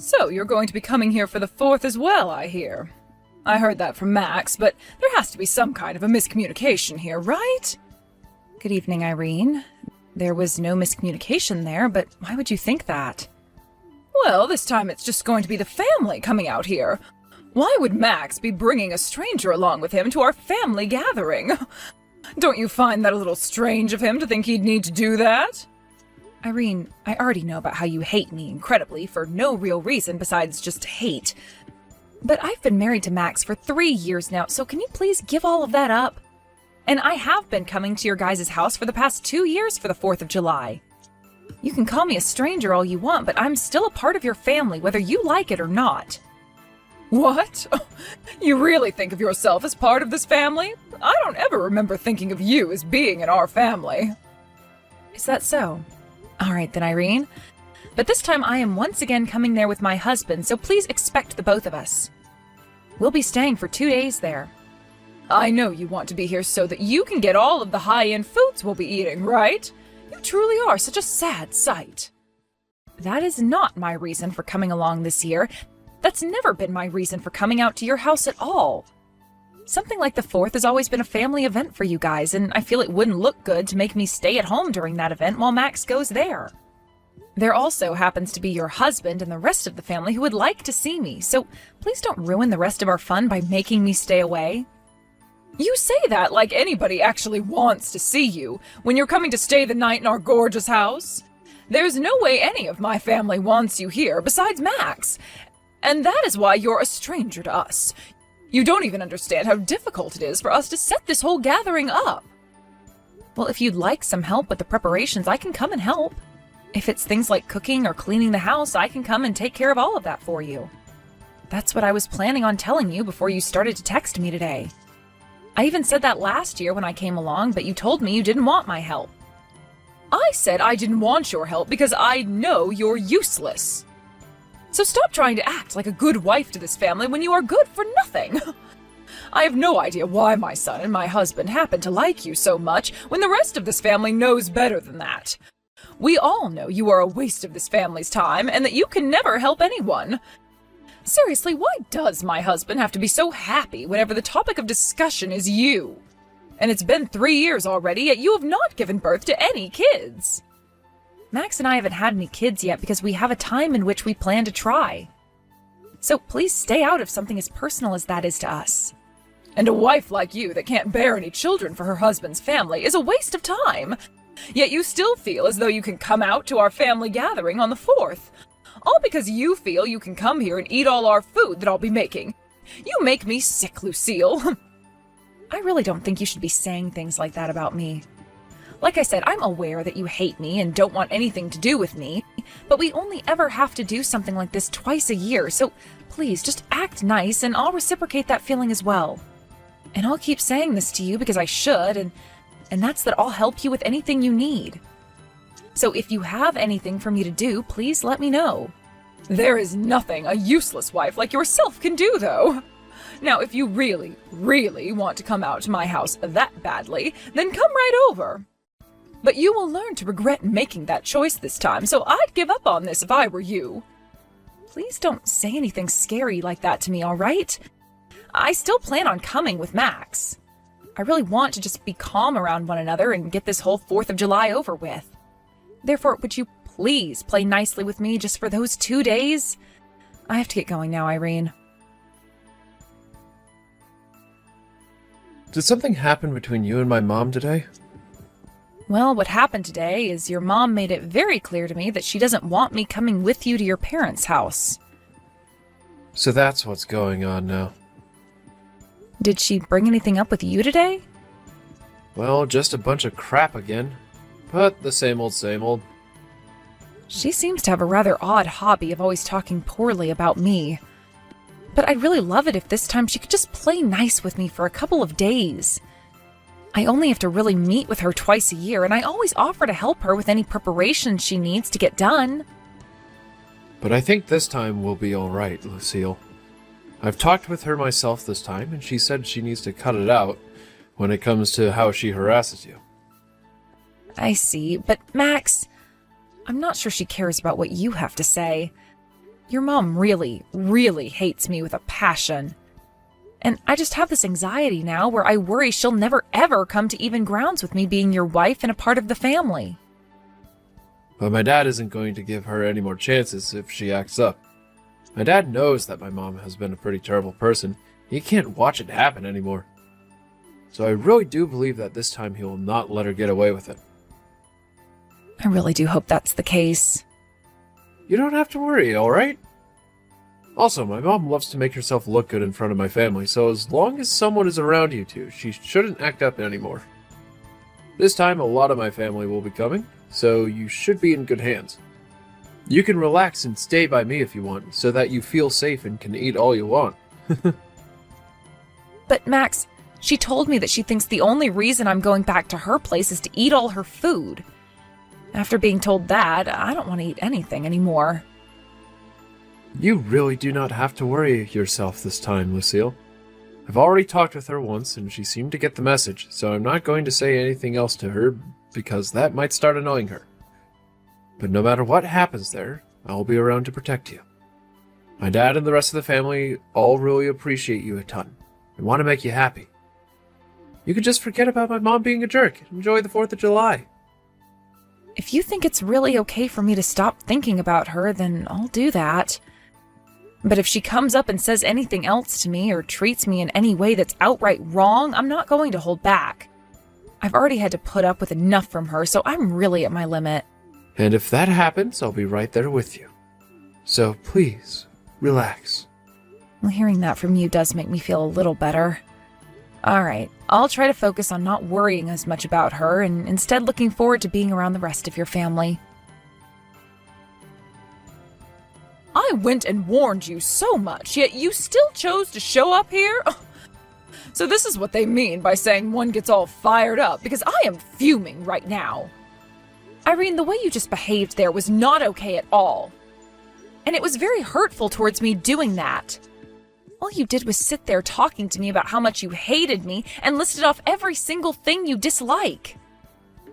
So, you're going to be coming here for the 4th as well, I hear. I heard that from Max, but there has to be some kind of a miscommunication here, right? Good evening, Irene. There was no miscommunication there, but why would you think that? Well, this time it's just going to be the family coming out here. Why would Max be bringing a stranger along with him to our family gathering? Don't you find that a little strange of him to think he'd need to do that? Irene, I already know about how you hate me incredibly for no real reason besides just hate. But I've been married to Max for 3 years now, so can you please give all of that up? And I have been coming to your guys' house for the past 2 years for the 4th of July. You can call me a stranger all you want, but I'm still a part of your family, whether you like it or not. What? You really think of yourself as part of this family? I don't ever remember thinking of you as being in our family. Is that so? All right then, Irene. But this time I am once again coming there with my husband, so please expect the both of us. We'll be staying for 2 days there. I know you want to be here so that you can get all of the high-end foods we'll be eating, right? You truly are such a sad sight. That is not my reason for coming along this year. That's never been my reason for coming out to your house at all. Something like the 4th has always been a family event for you guys, and I feel it wouldn't look good to make me stay at home during that event while Max goes there. There also happens to be your husband and the rest of the family who would like to see me, so please don't ruin the rest of our fun by making me stay away. You say that like anybody actually wants to see you when you're coming to stay the night in our gorgeous house. There's no way any of my family wants you here besides Max, and that is why you're a stranger to us. You don't even understand how difficult it is for us to set this whole gathering up. Well, if you'd like some help with the preparations, I can come and help. If it's things like cooking or cleaning the house, I can come and take care of all of that for you. That's what I was planning on telling you before you started to text me today. I even said that last year when I came along, but you told me you didn't want my help. I said I didn't want your help because I know you're useless. So stop trying to act like a good wife to this family when you are good for nothing. I have no idea why my son and my husband happen to like you so much when the rest of this family knows better than that. We all know you are a waste of this family's time and that you can never help anyone. Seriously, why does my husband have to be so happy whenever the topic of discussion is you? And it's been 3 years already, yet you have not given birth to any kids. Max and I haven't had any kids yet because we have a time in which we plan to try. So please stay out of something as personal as that is to us. And a wife like you that can't bear any children for her husband's family is a waste of time. Yet you still feel as though you can come out to our family gathering on the 4th. All because you feel you can come here and eat all our food that I'll be making. You make me sick, Lucille. I really don't think you should be saying things like that about me. Like I said, I'm aware that you hate me and don't want anything to do with me, but we only ever have to do something like this twice a year, so please just act nice and I'll reciprocate that feeling as well. And I'll keep saying this to you because I should, and that's that I'll help you with anything you need. So if you have anything for me to do, please let me know. There is nothing a useless wife like yourself can do, though. Now, if you really, really want to come out to my house that badly, then come right over. But you will learn to regret making that choice this time, so I'd give up on this if I were you. Please don't say anything scary like that to me, all right? I still plan on coming with Max. I really want to just be calm around one another and get this whole 4th of July over with. Therefore, would you please play nicely with me just for those 2 days? I have to get going now, Irene. Did something happen between you and my mom today? Well, what happened today is your mom made it very clear to me that she doesn't want me coming with you to your parents' house. So that's what's going on now. Did she bring anything up with you today? Well, just a bunch of crap again. But the same old, same old. She seems to have a rather odd hobby of always talking poorly about me. But I'd really love it if this time she could just play nice with me for a couple of days. I only have to really meet with her twice a year, and I always offer to help her with any preparations she needs to get done. But I think this time we'll be alright, Lucille. I've talked with her myself this time, and she said she needs to cut it out when it comes to how she harasses you. I see, but Max, I'm not sure she cares about what you have to say. Your mom really, really hates me with a passion. And I just have this anxiety now where I worry she'll never ever come to even grounds with me being your wife and a part of the family. But my dad isn't going to give her any more chances if she acts up. My dad knows that my mom has been a pretty terrible person. He can't watch it happen anymore. So I really do believe that this time he will not let her get away with it. I really do hope that's the case. You don't have to worry, alright? Also, my mom loves to make herself look good in front of my family, so as long as someone is around you two, she shouldn't act up anymore. This time, a lot of my family will be coming, so you should be in good hands. You can relax and stay by me if you want, so that you feel safe and can eat all you want. But Max, she told me that she thinks the only reason I'm going back to her place is to eat all her food. After being told that, I don't want to eat anything anymore. You really do not have to worry yourself this time, Lucille. I've already talked with her once, and she seemed to get the message, so I'm not going to say anything else to her, because that might start annoying her. But no matter what happens there, I'll be around to protect you. My dad and the rest of the family all really appreciate you a ton, and want to make you happy. You could just forget about my mom being a jerk and enjoy the 4th of July. If you think it's really okay for me to stop thinking about her, then I'll do that. But if she comes up and says anything else to me or treats me in any way that's outright wrong, I'm not going to hold back. I've already had to put up with enough from her, so I'm really at my limit. And if that happens, I'll be right there with you. So please, relax. Well, hearing that from you does make me feel a little better. Alright, I'll try to focus on not worrying as much about her and instead looking forward to being around the rest of your family. I went and warned you so much, yet you still chose to show up here? So this is what they mean by saying one gets all fired up, because I am fuming right now. Irene, the way you just behaved there was not okay at all. And it was very hurtful towards me doing that. All you did was sit there talking to me about how much you hated me and listed off every single thing you dislike.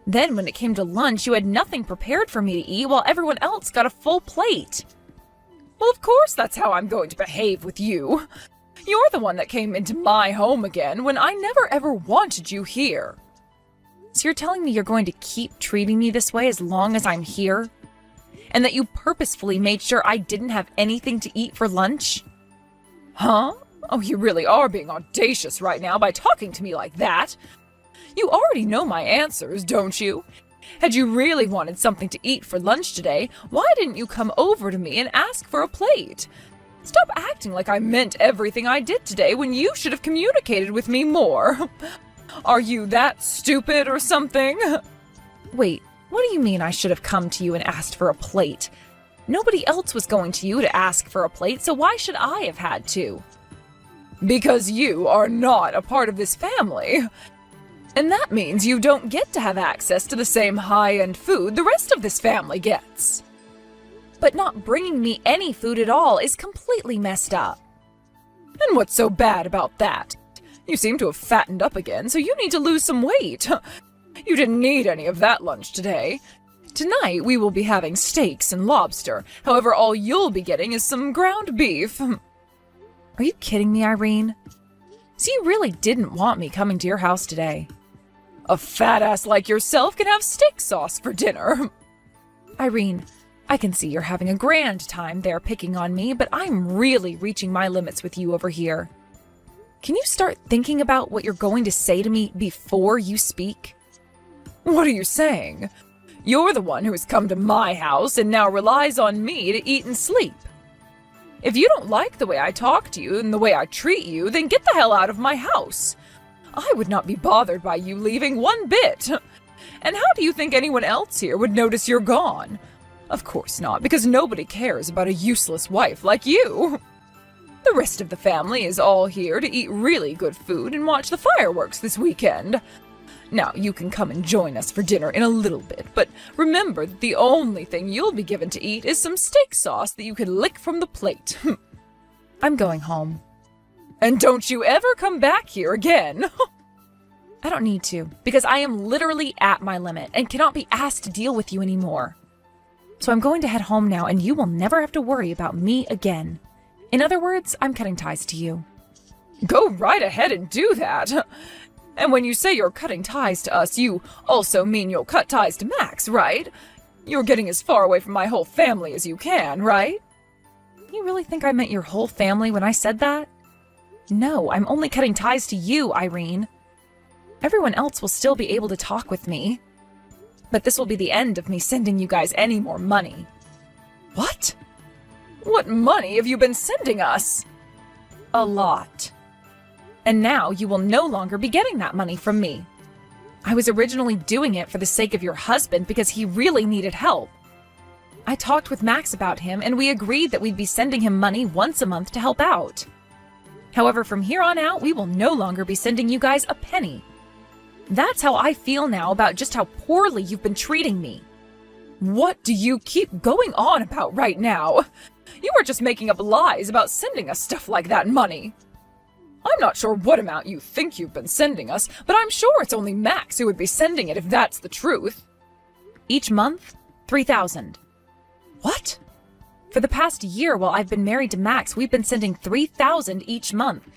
Then when it came to lunch, you had nothing prepared for me to eat while everyone else got a full plate. Well, of course that's how I'm going to behave with you. You're the one that came into my home again when I never ever wanted you here. So you're telling me you're going to keep treating me this way as long as I'm here? And that you purposefully made sure I didn't have anything to eat for lunch? Huh? Oh, you really are being audacious right now by talking to me like that. You already know my answers, don't you? Had you really wanted something to eat for lunch today, why didn't you come over to me and ask for a plate? Stop acting like I meant everything I did today when you should have communicated with me more. Are you that stupid or something? Wait, what do you mean I should have come to you and asked for a plate? Nobody else was going to you to ask for a plate, so why should I have had to? Because you are not a part of this family. And that means you don't get to have access to the same high-end food the rest of this family gets. But not bringing me any food at all is completely messed up. And what's so bad about that? You seem to have fattened up again, so you need to lose some weight. You didn't need any of that lunch today. Tonight we will be having steaks and lobster. However, all you'll be getting is some ground beef. Are you kidding me, Irene? So you really didn't want me coming to your house today? A fat ass like yourself can have steak sauce for dinner. Irene, I can see you're having a grand time there picking on me, but I'm really reaching my limits with you over here. Can you start thinking about what you're going to say to me before you speak? What are you saying? You're the one who has come to my house and now relies on me to eat and sleep. If you don't like the way I talk to you and the way I treat you, then get the hell out of my house. I would not be bothered by you leaving one bit. And how do you think anyone else here would notice you're gone? Of course not, because nobody cares about a useless wife like you. The rest of the family is all here to eat really good food and watch the fireworks this weekend. Now, you can come and join us for dinner in a little bit, but remember that the only thing you'll be given to eat is some steak sauce that you can lick from the plate. I'm going home. And don't you ever come back here again. I don't need to, because I am literally at my limit and cannot be asked to deal with you anymore. So I'm going to head home now, and you will never have to worry about me again. In other words, I'm cutting ties to you. Go right ahead and do that. And when you say you're cutting ties to us, you also mean you'll cut ties to Max, right? You're getting as far away from my whole family as you can, right? You really think I meant your whole family when I said that? No, I'm only cutting ties to you, Irene. Everyone else will still be able to talk with me. But this will be the end of me sending you guys any more money. What? What money have you been sending us? A lot. And now you will no longer be getting that money from me. I was originally doing it for the sake of your husband because he really needed help. I talked with Max about him, and we agreed that we'd be sending him money once a month to help out. However, from here on out, we will no longer be sending you guys a penny. That's how I feel now about just how poorly you've been treating me. What do you keep going on about right now? You are just making up lies about sending us stuff like that money. I'm not sure what amount you think you've been sending us, but I'm sure it's only Max who would be sending it if that's the truth. Each month, $3,000. What? For the past year while I've been married to Max, we've been sending $3,000 each month.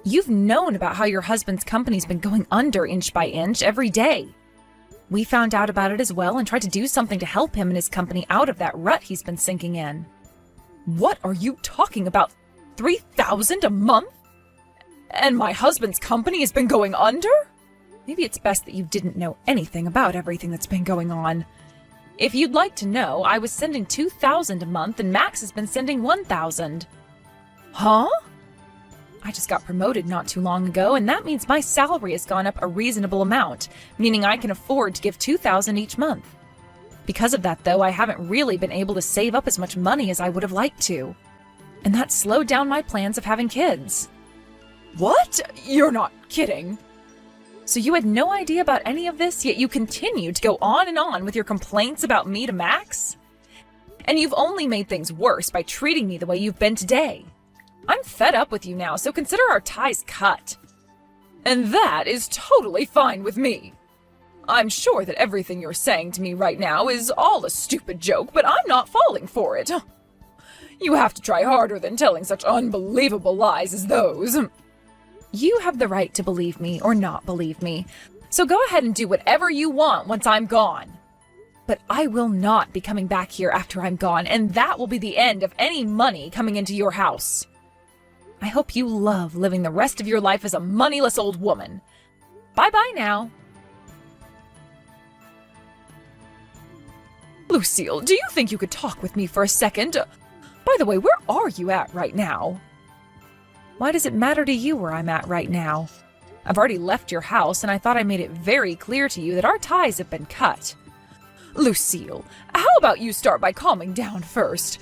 You've known about how your husband's company's been going under inch by inch every day. We found out about it as well and tried to do something to help him and his company out of that rut he's been sinking in. What are you talking about? $3,000 a month? And my husband's company has been going under? Maybe it's best that you didn't know anything about everything that's been going on. If you'd like to know, I was sending $2,000 a month and Max has been sending $1,000. Huh? I just got promoted not too long ago, and that means my salary has gone up a reasonable amount, meaning I can afford to give $2,000 each month. Because of that, though, I haven't really been able to save up as much money as I would have liked to. And that slowed down my plans of having kids. What? You're not kidding. So you had no idea about any of this, yet you continued to go on and on with your complaints about me to Max? And you've only made things worse by treating me the way you've been today. I'm fed up with you now, so consider our ties cut. And that is totally fine with me. I'm sure that everything you're saying to me right now is all a stupid joke, but I'm not falling for it. You have to try harder than telling such unbelievable lies as those. You have the right to believe me or not believe me, so go ahead and do whatever you want once I'm gone. But I will not be coming back here after I'm gone, and that will be the end of any money coming into your house. I hope you love living the rest of your life as a moneyless old woman. Bye-bye now. Lucille, do you think you could talk with me for a second? By the way, where are you at right now? Why does it matter to you where I'm at right now? I've already left your house, and I thought I made it very clear to you that our ties have been cut. Lucille, how about you start by calming down first?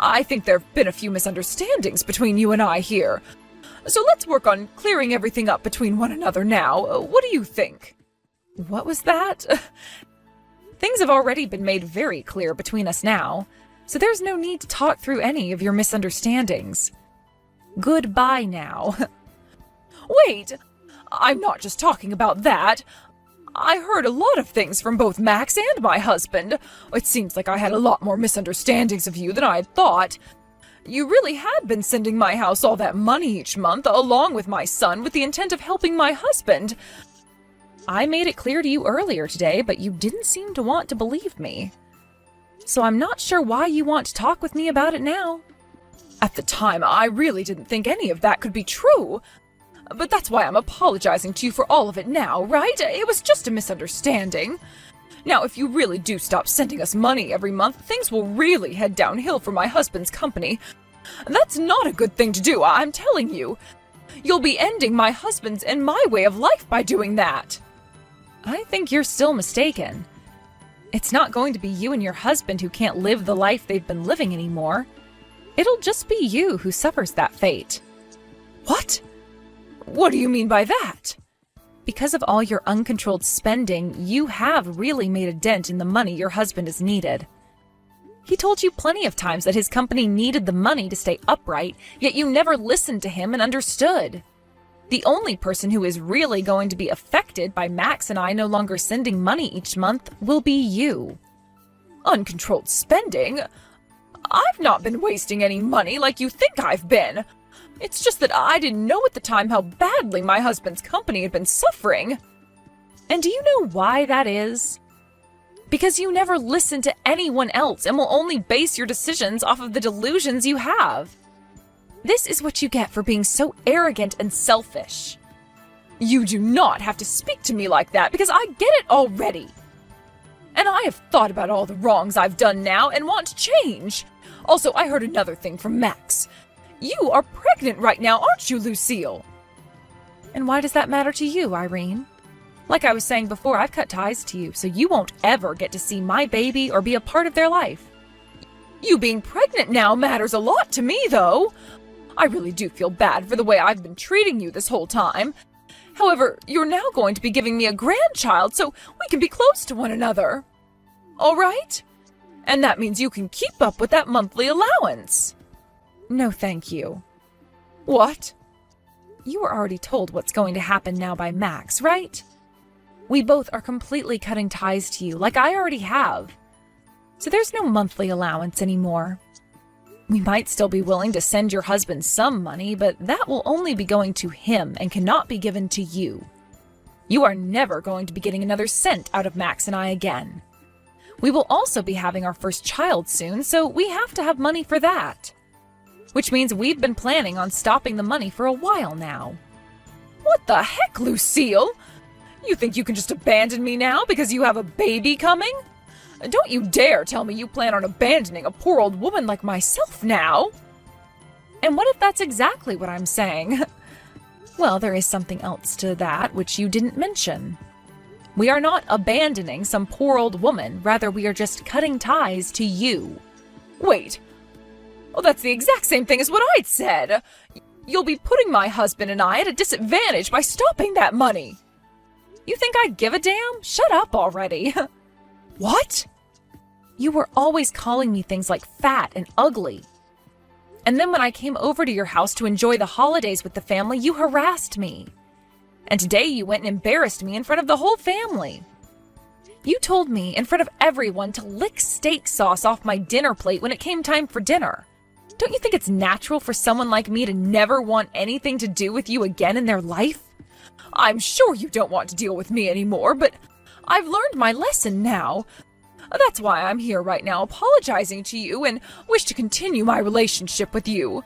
I think there have been a few misunderstandings between you and I here. So let's work on clearing everything up between one another now. What do you think? What was that? Things have already been made very clear between us now, so there's no need to talk through any of your misunderstandings. Goodbye now. Wait, I'm not just talking about that. I heard a lot of things from both Max and my husband. It seems like I had a lot more misunderstandings of you than I had thought. You really had been sending my house all that money each month, along with my son, with the intent of helping my husband. I made it clear to you earlier today, but you didn't seem to want to believe me. So I'm not sure why you want to talk with me about it now. At the time, I really didn't think any of that could be true. But that's why I'm apologizing to you for all of it now, right? It was just a misunderstanding. Now, if you really do stop sending us money every month, things will really head downhill for my husband's company. That's not a good thing to do, I'm telling you. You'll be ending my husband's and my way of life by doing that. I think you're still mistaken. It's not going to be you and your husband who can't live the life they've been living anymore. It'll just be you who suffers that fate. What? What do you mean by that? Because of all your uncontrolled spending, you have really made a dent in the money your husband has needed. He told you plenty of times that his company needed the money to stay upright, yet you never listened to him and understood. The only person who is really going to be affected by Max and I no longer sending money each month will be you. Uncontrolled spending? I've not been wasting any money like you think I've been. It's just that I didn't know at the time how badly my husband's company had been suffering. And do you know why that is? Because you never listen to anyone else and will only base your decisions off of the delusions you have. This is what you get for being so arrogant and selfish. You do not have to speak to me like that because I get it already. And I have thought about all the wrongs I've done now and want to change. Also, I heard another thing from Max. You are pregnant right now, aren't you, Lucille? And why does that matter to you, Irene? Like I was saying before, I've cut ties to you, so you won't ever get to see my baby or be a part of their life. You being pregnant now matters a lot to me, though. I really do feel bad for the way I've been treating you this whole time. However, you're now going to be giving me a grandchild, so we can be close to one another. All right? And that means you can keep up with that monthly allowance. No, thank you. What? You were already told what's going to happen now by Max, right? We both are completely cutting ties to you, like I already have. So there's no monthly allowance anymore. We might still be willing to send your husband some money, but that will only be going to him and cannot be given to you. You are never going to be getting another cent out of Max and I again. We will also be having our first child soon, so we have to have money for that. Which means we've been planning on stopping the money for a while now. What the heck, Lucille? You think you can just abandon me now because you have a baby coming? Don't you dare tell me you plan on abandoning a poor old woman like myself now. And what if that's exactly what I'm saying? Well, there is something else to that which you didn't mention. We are not abandoning some poor old woman, rather we are just cutting ties to you. Wait. Oh, that's the exact same thing as what I'd said. You'll be putting my husband and I at a disadvantage by stopping that money. You think I'd give a damn? Shut up already. What? You were always calling me things like fat and ugly. And then when I came over to your house to enjoy the holidays with the family, you harassed me. And today you went and embarrassed me in front of the whole family. You told me in front of everyone to lick steak sauce off my dinner plate when it came time for dinner. Don't you think it's natural for someone like me to never want anything to do with you again in their life? I'm sure you don't want to deal with me anymore, but I've learned my lesson now. That's why I'm here right now apologizing to you and wish to continue my relationship with you.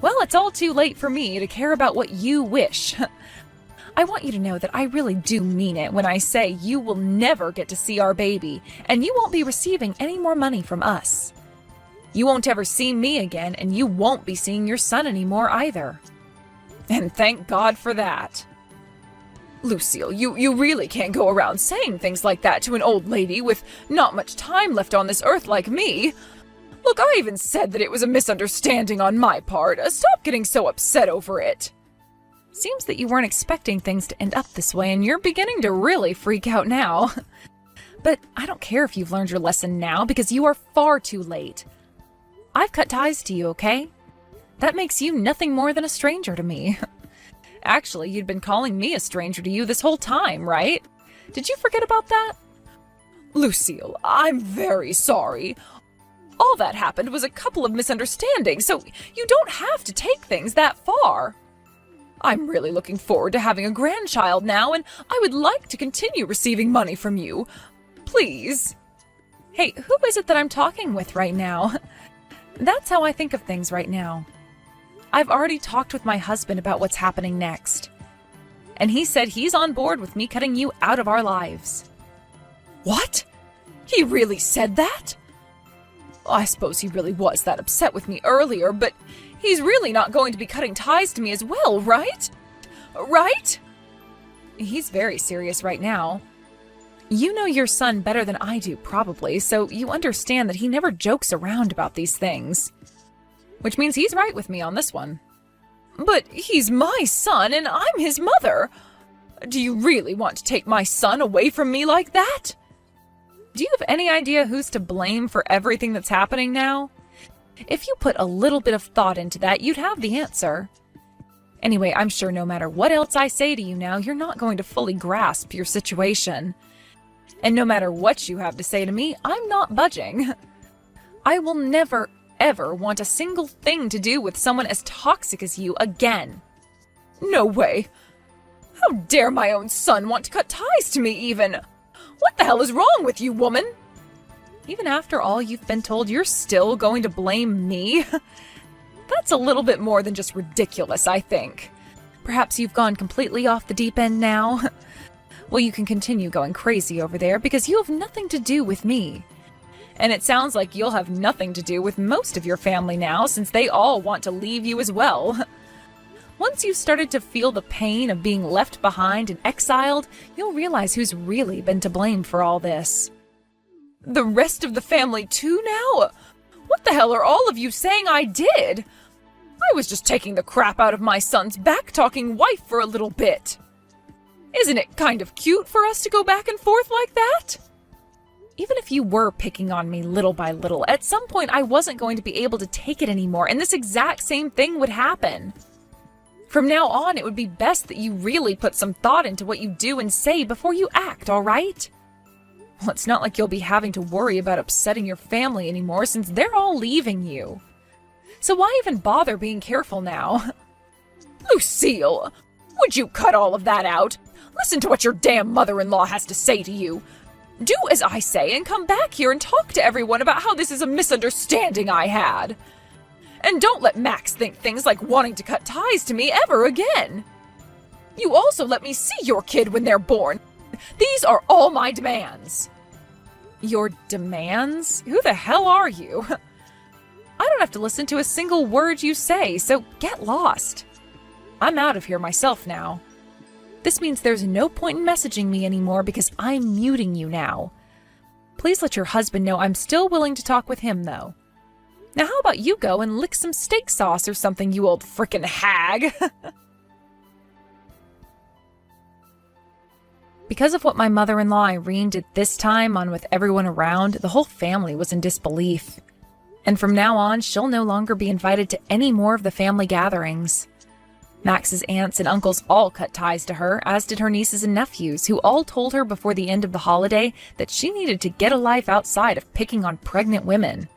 Well, it's all too late for me to care about what you wish. I want you to know that I really do mean it when I say you will never get to see our baby, and you won't be receiving any more money from us. You won't ever see me again, and you won't be seeing your son anymore either. And thank God for that. Lucille, you really can't go around saying things like that to an old lady with not much time left on this earth like me. Look, I even said that it was a misunderstanding on my part. Stop getting so upset over it. Seems that you weren't expecting things to end up this way, and you're beginning to really freak out now. But I don't care if you've learned your lesson now, because you are far too late. I've cut ties to you, okay? That makes you nothing more than a stranger to me. Actually, you'd been calling me a stranger to you this whole time, right? Did you forget about that? Lucille, I'm very sorry. All that happened was a couple of misunderstandings, so you don't have to take things that far. I'm really looking forward to having a grandchild now, and I would like to continue receiving money from you. Please. Hey, who is it that I'm talking with right now? That's how I think of things right now. I've already talked with my husband about what's happening next. And he said he's on board with me cutting you out of our lives. What? He really said that? I suppose he really was that upset with me earlier, but he's really not going to be cutting ties to me as well, right? Right? He's very serious right now. You know your son better than I do, probably, so you understand that he never jokes around about these things. Which means he's right with me on this one. But he's my son and I'm his mother. Do you really want to take my son away from me like that? Do you have any idea who's to blame for everything that's happening now? If you put a little bit of thought into that, you'd have the answer. Anyway, I'm sure no matter what else I say to you now, you're not going to fully grasp your situation. And no matter what you have to say to me, I'm not budging. I will never, ever want a single thing to do with someone as toxic as you again. No way. How dare my own son want to cut ties to me even? What the hell is wrong with you, woman? Even after all you've been told, you're still going to blame me? That's a little bit more than just ridiculous, I think. Perhaps you've gone completely off the deep end now? Well, you can continue going crazy over there because you have nothing to do with me. And it sounds like you'll have nothing to do with most of your family now, since they all want to leave you as well. Once you've started to feel the pain of being left behind and exiled, you'll realize who's really been to blame for all this. The rest of the family too now? What the hell are all of you saying I did? I was just taking the crap out of my son's back-talking wife for a little bit. Isn't it kind of cute for us to go back and forth like that? Even if you were picking on me little by little, at some point I wasn't going to be able to take it anymore, and this exact same thing would happen. From now on, it would be best that you really put some thought into what you do and say before you act, all right? Well, it's not like you'll be having to worry about upsetting your family anymore since they're all leaving you. So why even bother being careful now? Lucille, would you cut all of that out? Listen to what your damn mother-in-law has to say to you. Do as I say and come back here and talk to everyone about how this is a misunderstanding I had. And don't let Max think things like wanting to cut ties to me ever again. You also let me see your kid when they're born. These are all my demands. Your demands? Who the hell are you? I don't have to listen to a single word you say, so get lost. I'm out of here myself now. This means there's no point in messaging me anymore because I'm muting you now. Please let your husband know I'm still willing to talk with him, though. Now how about you go and lick some steak sauce or something, you old frickin' hag? Because of what my mother-in-law Irene did this time on with everyone around, the whole family was in disbelief. And from now on, she'll no longer be invited to any more of the family gatherings. Max's aunts and uncles all cut ties to her, as did her nieces and nephews, who all told her before the end of the holiday that she needed to get a life outside of picking on pregnant women.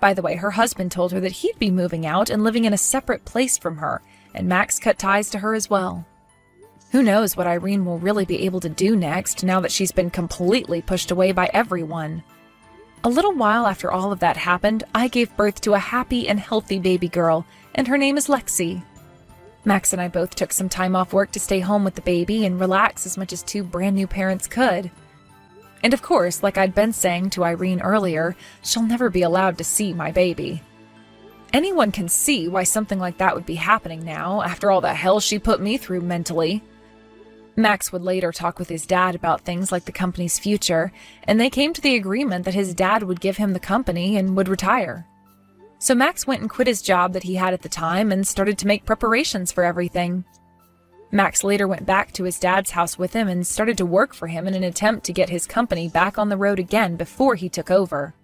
By the way, her husband told her that he'd be moving out and living in a separate place from her, and Max cut ties to her as well. Who knows what Irene will really be able to do next, now that she's been completely pushed away by everyone. A little while after all of that happened, I gave birth to a happy and healthy baby girl, and her name is Lexi. Max and I both took some time off work to stay home with the baby and relax as much as two brand new parents could. And of course, like I'd been saying to Irene earlier, she'll never be allowed to see my baby. Anyone can see why something like that would be happening now, after all the hell she put me through mentally. Max would later talk with his dad about things like the company's future, and they came to the agreement that his dad would give him the company and would retire. So Max went and quit his job that he had at the time and started to make preparations for everything. Max later went back to his dad's house with him and started to work for him in an attempt to get his company back on the road again before he took over.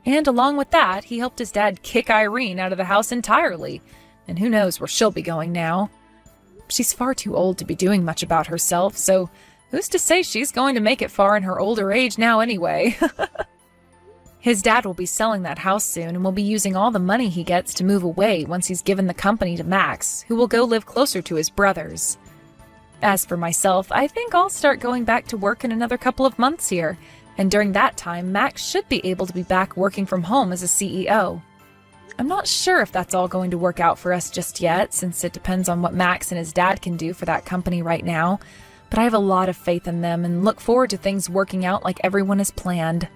And along with that, he helped his dad kick Irene out of the house entirely, and who knows where she'll be going now. She's far too old to be doing much about herself, so who's to say she's going to make it far in her older age now anyway? His dad will be selling that house soon and will be using all the money he gets to move away once he's given the company to Max, who will go live closer to his brothers. As for myself, I think I'll start going back to work in another couple of months here, and during that time, Max should be able to be back working from home as a CEO. I'm not sure if that's all going to work out for us just yet, since it depends on what Max and his dad can do for that company right now, but I have a lot of faith in them and look forward to things working out like everyone has planned.